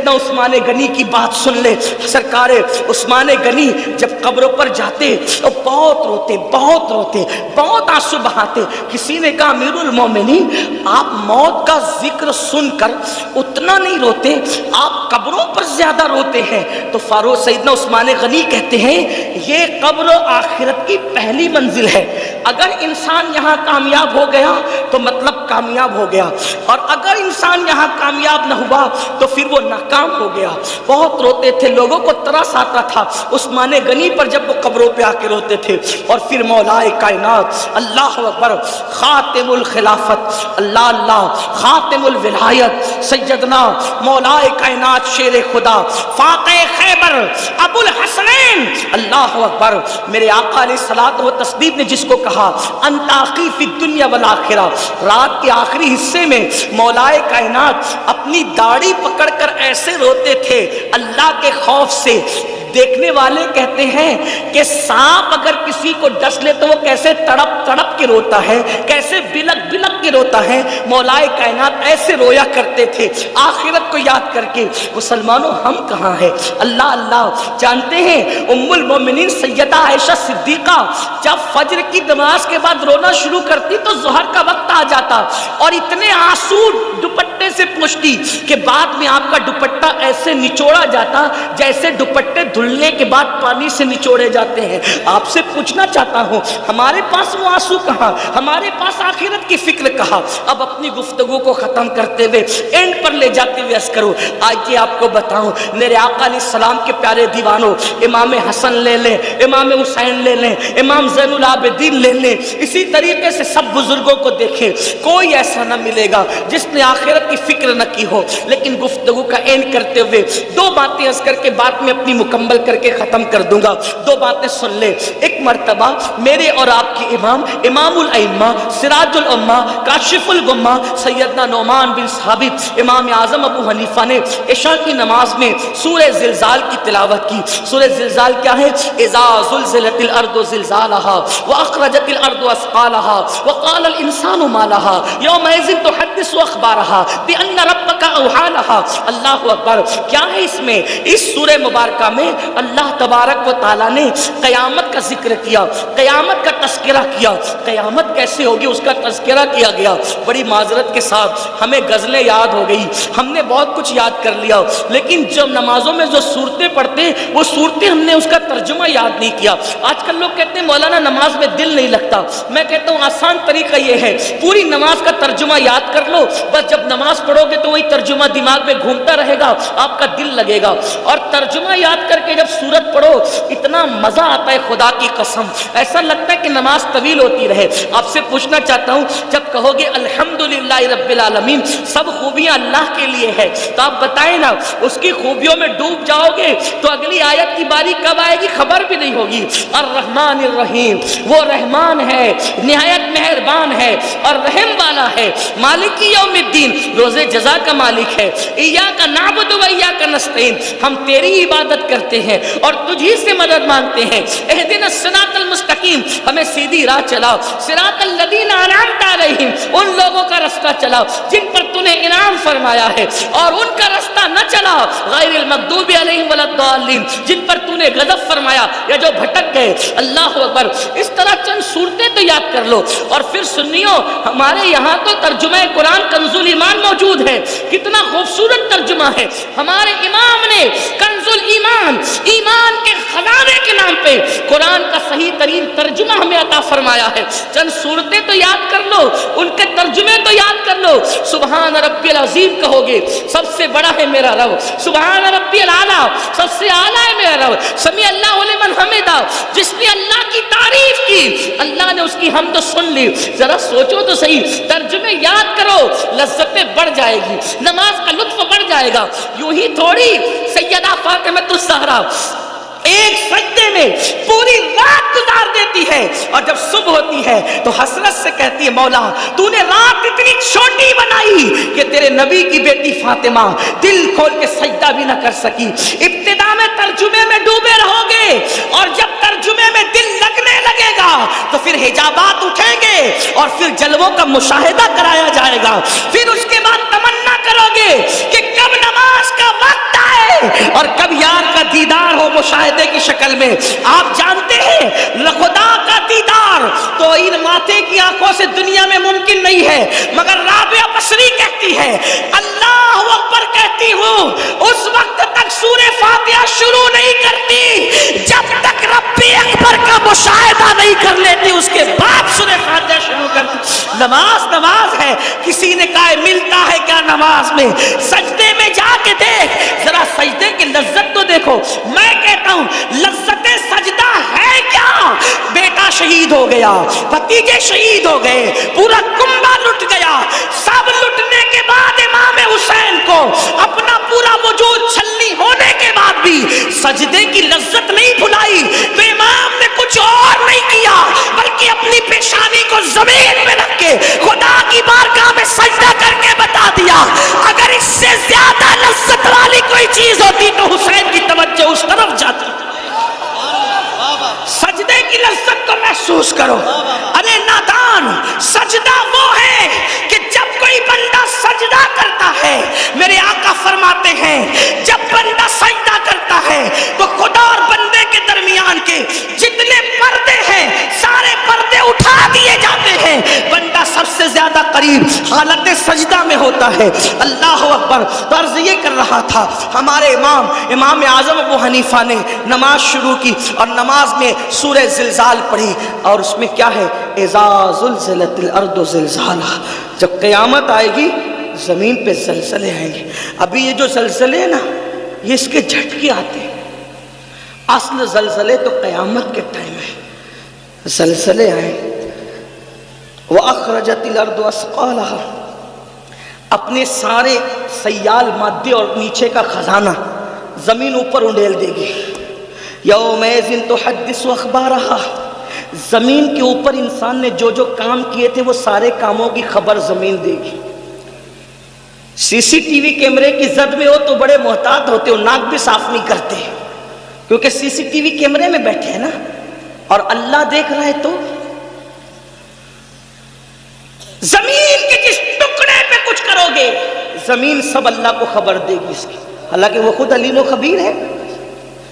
سیدنا عثمان غنی کی بات سن لے. سرکار عثمان غنی جب قبروں پر جاتے تو بہت روتے بہت آنسو بہاتے. کسی نے کہا امیر المومنین آپ موت کا ذکر سن کر اتنا نہیں روتے, آپ قبروں پر زیادہ روتے ہیں. تو فاروق سیدنا عثمان غنی کہتے ہیں یہ قبر آخرت کی پہلی منزل ہے. اگر انسان یہاں کامیاب ہو گیا تو مطلب کامیاب ہو گیا, اور اگر انسان یہاں کامیاب نہ ہوا تو پھر وہ ناکام ہو گیا. بہت روتے تھے, لوگوں کو ترس آتا تھا عثمان غنی پر جب وہ قبروں پہ آ کے روتے تھے. اور پھر مولا کائنات اللہ اکبر خاتم الخلافت اللہ اللہ خاتم الولایت سیدنا مولا کائنات شیر خدا فاتح خیبر ابو الحسنین اللہ اکبر میرے آقا علیہ الصلوۃ والتسلیم نے جس کو کہا انت اخی فی الدنیا والآخرہ, رات کے آخری حصے میں مولا کائنات اپنی داڑھی پکڑ کر ایسے روتے تھے اللہ کے خوف سے. دیکھنے والے کہتے ہیں کہ سانپ اگر کسی کو ڈس لے تو وہ کیسے تڑپ تڑپ کے روتا ہے, کیسے بلک بلک کے روتا ہے. مولا کائنات ایسے رویا کرتے تھے آخرت کو یاد کر کے. مسلمانوں ہم کہاں ہیں؟ اللہ اللہ جانتے ہیں ام المومنین سیدہ عائشہ صدیقہ جب فجر کی نماز کے بعد رونا شروع کرتی تو ظہر کا وقت آ جاتا اور اتنے آنسو دوپٹے سے پوچھتی کہ بعد میں آپ کا دوپٹہ ایسے نچوڑا جاتا جیسے دوپٹے دھلنے کے بعد پانی سے نچوڑے جاتے ہیں. آپ سے پوچھنا چاہتا ہوں ہمارے پاس وہ آنسو کہاں, ہمارے پاس آخرت کی فکر کہاں؟ اب اپنی گفتگو کو ختم کرتے ہوئے اینڈ پر لے جاتے ہوئے عرض کروں آج یہ آپ کو بتاؤں میرے آقا علیہ السلام کے پیارے دیوانوں, امام حسن لے لیں, امام حسین لے لیں, امام زین العابدین لے لیں, اسی طریقے سے سب بزرگوں کو دیکھیں, کوئی ایسا نہ ملے گا جس نے آخرت کی فکر نہ کی ہو. لیکن گفتگو کا اینڈ کرتے ہوئے دو باتیں عرض کر کے بات میں اپنی مکمل کر کے ختم کر دوں گا. دو باتیں سن لیں. ایک مرتبہ میرے اور آپ کے امام الائمہ سراج الامہ کاشف الغمہ سیدنا نعمان بن ثابت امام اعظم ابو حنیفہ نے عشاء کی نماز میں سورہ زلزال کی تلاوت کی. سورہ زلزال کیا ہے؟ اذا زلزلت الارض زلزالها واخرجت الارض اثقالها وقال الانسان ما لها يومئذ تحدث اخبارها بان ربك اوحى لها. اللہ اکبر. کیا ہے اس میں؟ اس سورہ مبارکہ میں اللہ تبارک و تعالیٰ نے قیامت کا ذکر کیا, قیامت کا تذکرہ کیا. قیامت کیسے ہوگی اس کا تذکرہ کیا گیا. بڑی معذرت کے ساتھ ہمیں غزلیں یاد ہو گئی, ہم نے بہت کچھ یاد کر لیا, لیکن جب نمازوں میں جو صورتیں پڑھتے وہ صورتیں ہم نے اس کا ترجمہ یاد نہیں کیا. آج کل لوگ کہتے ہیں مولانا نماز میں دل نہیں لگتا. میں کہتا ہوں آسان طریقہ یہ ہے پوری نماز کا ترجمہ یاد کر لو, بس جب نماز پڑھو گے تو وہی ترجمہ دماغ میں گھومتا رہے گا, آپ کا دل لگے گا. اور ترجمہ یاد کر کے جب سورت پڑھو اتنا مزہ آتا ہے خدا کی قسم, ایسا لگتا ہے کہ نماز طویل ہوتی رہے. آپ سے پوچھنا چاہتا ہوں جب کہو گے الحمدللہ رب العالمین سب خوبیاں اللہ کے لیے ہے, تو آپ بتائیں نا اس کی خوبیوں میں ڈوب جاؤ گے تو اگلی آیت کی باری کب آئے گی خبر بھی نہیں ہوگی. الرحمن الرحیم, وہ رحمان ہے نہایت مہربان ہے اور رحم والا ہے. مالک یوم الدین, روز جزا کا مالک ہے. ایاک نعبد و ایاک نستعین, ہم تیری عبادت کرتے ہیں اور تجھی سے مدد مانگتے ہیں. اہدنا الصراط المستقیم, ہمیں سیدھی راہ چلا. صراط الذین انعمت علیہم, ان لوگوں کا رستہ چلا جن پر تو نے انعام فرمایا ہے, اور ان کا رستہ نہ چلا غیر المغضوب علیہم ولا الضالین, جن پر تو نے غضب فرمایا یا جو بھٹک گئے. اللہ اکبر. اس طرح چند صورتیں تو یاد کر لو. اور پھر سنیو ہمارے یہاں تو ترجمہ قرآن کنز الایمان موجود ہے, کتنا خوبصورت ترجمہ ہے. ہمارے امام نے کنز الایمان, ایمان کے خزانے کے نام پہ قرآن کا صحیح ترین ترجمہ ہمیں عطا فرمایا ہے. چند صورتیں تو یاد کر لو, ان کے ترجمے تو یاد کر لو. سبحان ربی العظیم کہو گے سب سے بڑا ہے میرا رب, سبحان ربی الاعلیٰ سب سے اعلیٰ ہے میرا رب, سمیع اللہ لمن حمدہ, جس نے اللہ کی تعریف کی اللہ نے اس کی حمد سن لی. ذرا سوچو تو صحیح, ترجمے یاد کرو, لذتیں بڑھ جائے گی, نماز کا لطف بڑھ جائے گا. یوں ہی تھوڑی سیدہ فاطمہ الزہرا ایک سجدے میں پوری رات گزار دیتی ہے, اور جب صبح ہوتی ہے تو حسرت سے کہتی ہے مولا تو نے رات اتنی چھوٹی بنائی کہ تیرے نبی کی بیٹی فاطمہ دل کھول کے سجدہ بھی نہ کر سکی. ابتدا میں ترجمے میں ڈوبے رہو گے, اور جب ترجمے میں دل لگنے لگے گا تو پھر حجابات اٹھیں گے اور پھر جلووں کا مشاہدہ کرایا جائے گا. پھر اس کے بعد تمنا کرو گے کہ کب نماز کا وقت جائے اور کب یار کا دیدار ہو مشاہدے کی شکل میں. آپ جانتے ہیں خدا کا دیدار تو ان ماتھے کی آنکھوں سے دنیا میں ممکن نہیں ہے, مگر رابعہ بصری کہتی ہے اللہ اکبر کہتی ہوں اس وقت تک سورہ فاتحہ شروع نہیں کرتی جب تک رب اکبر کا مشاہدہ نہیں کر لیتی, اس کے بعد سورہ فاتحہ شروع کرتی. نماز ہے. کسی نے کہا ملتا ہے کیا نماز میں؟ سجدے میں جا کے دیکھ ذرا, سجدے کی لذت تو دیکھو. میں کہتا ہوں لذت سجدہ ہے کیا؟ بیٹا شہید ہو گیا, بھتیجے شہید ہو گئے, پورا کنبہ لٹ گیا, سب لٹنے کے بعد امام حسین کو اپنا پورا وجود چھلنی ہونے کے بعد بھی سجدے کی لذت نہیں بھلائی تو امام نے کچھ اور نہیں کیا بلکہ اپنی پیشانی کو زمین میں رکھ کے خدا کی بارگاہ میں سجدہ کر کے بتا دیا اگر اس سے زیادہ لذت والی کوئی چیز ہوتی تو حسین کی توجہ اس طرف جاتی. سجدے کی لذت کو محسوس کرو. ارے نادان, سجدہ وہ ہے کہ جب کوئی بندہ سجدہ کرتا ہے, میرے آقا فرماتے ہیں جب بندہ سجدہ کرتا ہے تو خدا اور بندے کے درمیان کے جتنے پردے ہیں سارے پردے اٹھا دیے جاتے ہیں, بندہ سب سے زیادہ قریب حالت سجدہ میں ہوتا ہے. اللہ اکبر. عرض یہ کر رہا تھا ہمارے امام اعظم ابو حنیفہ نے نماز شروع کی اور نماز میں سورہ زلزال پڑھی اور اس میں کیا ہے اذا زلزلت الارض زلزالہا, جب قیامت آئے گی زمین پہ زلزلے آئیں گے. ابھی یہ جو زلزلے ہیں نا یہ اس کے جھٹکے آتے ہیں, اصل زلزلے تو قیامت کے ٹائم ہے. زلزلے آئیں وَأَخْرَجَتِ الْأَرْضُ أَثْقَالَهَا, اپنے سارے سیال مادے اور نیچے کا خزانہ زمین اوپر انڈیل دے گی. یومئذ تحدث اخبارها, زمین کے اوپر انسان نے جو جو کام کیے تھے وہ سارے کاموں کی خبر زمین دے گی. سی سی ٹی وی کیمرے کی زد میں ہو تو بڑے محتاط ہوتے ہو, ناک بھی صاف نہیں کرتے کیونکہ سی سی ٹی وی کیمرے میں بیٹھے ہیں نا, اور اللہ دیکھ رہا ہے تو زمین کے جس ٹکڑے پہ کچھ کرو گے زمین سب اللہ کو خبر دے گی اس کی, حالانکہ وہ خود علیم و خبیر ہے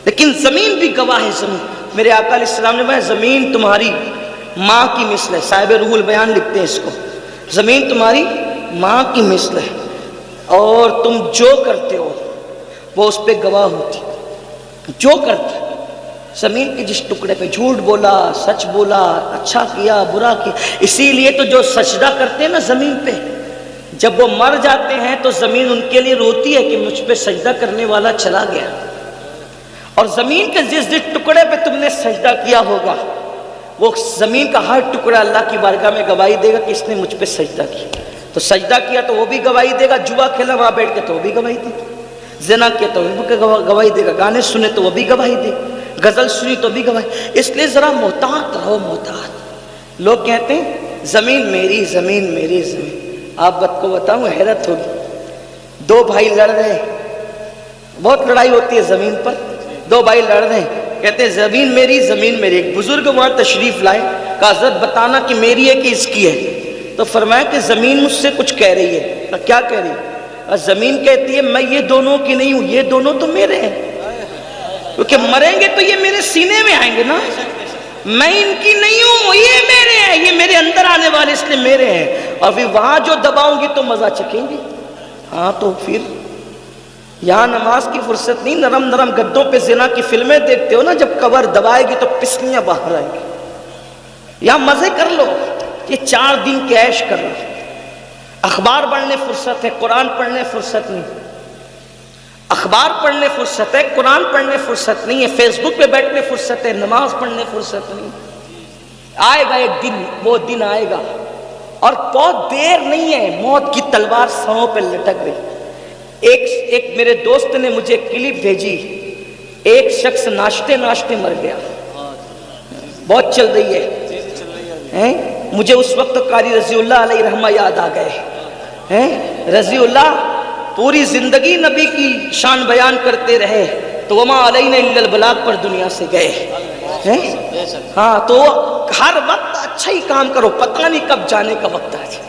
لیکن زمین بھی گواہ ہے. زمین, میرے آقا علیہ السلام نے کہا زمین تمہاری ماں کی مثل ہے, صاحب روح البیان لکھتے ہیں اس کو, زمین تمہاری ماں کی مثل ہے اور تم جو کرتے ہو وہ اس پہ گواہ ہوتی. جو کرتے زمین کے جس ٹکڑے پہ جھوٹ بولا, سچ بولا, اچھا کیا, برا کیا, اسی لیے تو جو سجدہ کرتے ہیں نا زمین پہ جب وہ مر جاتے ہیں تو زمین ان کے لیے روتی ہے کہ مجھ پہ سجدہ کرنے والا چلا گیا. اور زمین کے جس ٹکڑے پہ تم نے سجدہ کیا ہوگا وہ زمین کا ہر ٹکڑا اللہ کی بارگاہ میں گواہی دے گا کہ اس نے مجھ پہ سجدہ کیا. تو سجدہ کیا تو وہ بھی گواہی دے گا, جوا کھیلا وہاں بیٹھ کے تو وہ بھی گواہی دے گا, زنا کیا تو وہ بھی گواہی دے گا, گانے سنے تو وہ بھی گواہی دے گا, غزل سنی تو بھی گواہی. اس لیے ذرا محتاط رہو, محتاط. لوگ کہتے ہیں زمین میری, زمین میری, زمین. آپ کو بتاؤں حیرت ہوگی, دو بھائی لڑ رہے, بہت لڑائی ہوتی ہے زمین پر, دو بھائی لڑ رہے ہیں, کہتے ہیں زمین میری, زمین میری. ایک بزرگ وہاں تشریف لائے, کہا حضرت بتانا کہ میری ہے کہ اس کی ہے. تو فرمایا کہ زمین مجھ سے کچھ کہہ رہی ہے. کیا کہہ رہی ہے؟ زمین کہتی ہے میں یہ دونوں کی نہیں ہوں, یہ دونوں تو میرے ہیں, کیونکہ مریں گے تو یہ میرے سینے میں آئیں گے نا, میں ان کی نہیں ہوں, یہ میرے ہیں, یہ میرے اندر آنے والے اس لیے میرے ہیں. اور پھر وہاں جو دباؤں گی تو مزہ چکیں گے. ہاں تو پھر یہاں نماز کی فرصت نہیں, نرم نرم گدوں پہ زنا کی فلمیں دیکھتے ہو نا, جب کور دبائے گی تو پسلیاں باہر آئیں گی. یہاں مزے کر لو, یہ 4 دن کی عیش کر لو. اخبار پڑھنے فرصت ہے, قرآن پڑھنے فرصت نہیں. اخبار پڑھنے فرصت ہے, قرآن پڑھنے فرصت نہیں ہے, فیس بک پہ بیٹھنے فرصت ہے, نماز پڑھنے فرصت نہیں. آئے گا ایک دن, وہ دن آئے گا اور بہت دیر نہیں ہے, موت کی تلوار سروں پہ لٹک گئی. ایک میرے دوست نے مجھے کلپ بھیجی, ایک شخص ناشتے ناشتے مر گیا, بہت چل رہی ہے. مجھے اس وقت قاری رضی اللہ علیہ رحمہ یاد آ گئے. رضی اللہ پوری زندگی نبی کی شان بیان کرتے رہے تو وما علینا الا البلاغ پر دنیا سے گئے. ہاں تو ہر وقت اچھا ہی کام کرو, پتہ نہیں کب جانے کا وقت آ جائے.